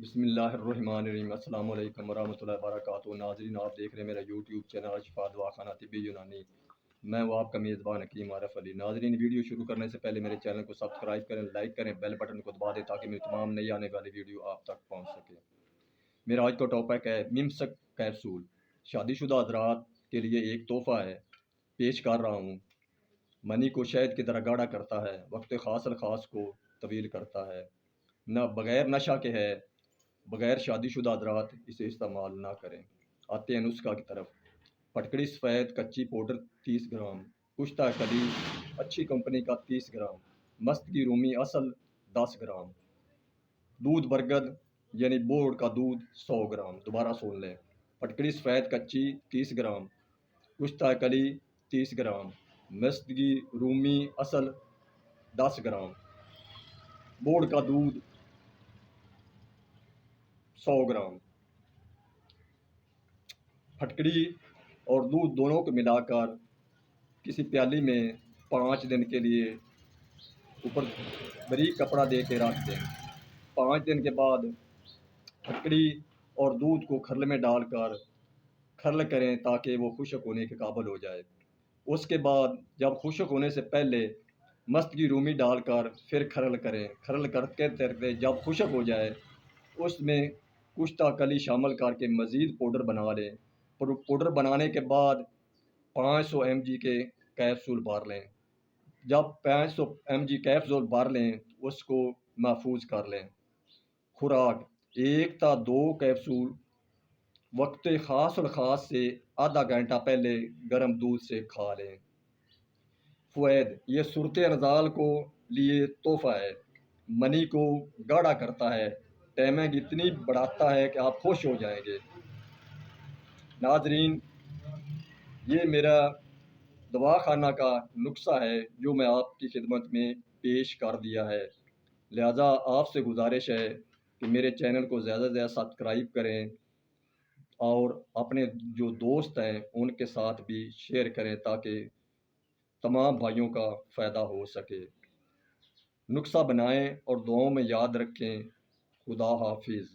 بسم اللہ الرحمن الرحیم۔ السلام علیکم ورحمۃ اللہ وبرکاتہ۔ ناظرین، آپ دیکھ رہے ہیں میرا یوٹیوب چینل شفا دواخانہ طبی یونانی۔ میں وہ آپ کا میزبان حکیم عارف علی۔ ناظرین، ویڈیو شروع کرنے سے پہلے میرے چینل کو سبسکرائب کریں، لائک کریں، بیل بٹن کو دبا دیں تاکہ میری تمام نئی آنے والی ویڈیو آپ تک پہنچ سکے۔ میرا آج کا ٹاپک ہے ممسک کیپسول۔ شادی شدہ حضرات کے لیے ایک تحفہ ہے، پیش کر رہا ہوں۔ منی کو شہد کی طرح گاڑھا کرتا ہے، وقت خاص الخاص کو طویل کرتا ہے۔ نہ بغیر نشہ کے ہے، بغیر شادی شدہ حضرات اسے استعمال نہ کریں۔ آتے ہیں نسخہ کی طرف۔ پھٹکڑی سفید کچی پاؤڈر 30 گرام، کشتہ کلی اچھی کمپنی کا 30 گرام، مستگی رومی اصل 10 گرام، دودھ برگد یعنی بوڑ کا دودھ 100 گرام۔ دوبارہ سن لیں۔ پھٹکڑی سفید کچی 30 گرام، کشتہ کلی 30 گرام، مستگی رومی اصل 10 گرام، بوڑ کا دودھ 100 گرام۔ پھٹکڑی اور دودھ دونوں کو ملا کر کسی پیالی میں 5 دن کے لیے اوپر باریک کپڑا دے کے رکھ دیں۔ 5 دن کے بعد پھٹکڑی اور دودھ کو کھرل میں ڈال کر کھرل کریں تاکہ وہ خشک ہونے کے قابل ہو جائے۔ اس کے بعد جب خشک ہونے سے پہلے مستگی رومی ڈال کر پھر کھرل کریں۔ کھرل کرتے جب خشک ہو جائے اس میں کشتہ کلی شامل کر کے مزید پاؤڈر بنا لیں۔ پاؤڈر بنانے کے بعد 500 mg کے کیپسول بھر لیں۔ جب 500 mg کیپسول بھر لیں اس کو محفوظ کر لیں۔ خوراک: 1 تا 2 کیپسول وقت خاص الخاص سے آدھا گھنٹہ پہلے گرم دودھ سے کھا لیں۔ فوائد: یہ صورت انزال کو لیے تحفہ ہے، منی کو گاڑھا کرتا ہے، ٹائمنگ اتنی بڑھاتا ہے کہ آپ خوش ہو جائیں گے۔ ناظرین، یہ میرا دواخانہ کا نسخہ ہے جو میں آپ کی خدمت میں پیش کر دیا ہے، لہٰذا آپ سے گزارش ہے کہ میرے چینل کو زیادہ سے زیادہ سبسکرائب کریں اور اپنے جو دوست ہیں ان کے ساتھ بھی شیئر کریں تاکہ تمام بھائیوں کا فائدہ ہو سکے۔ نسخہ بنائیں اور دعاؤں میں یاد رکھیں۔ خدا حافظ۔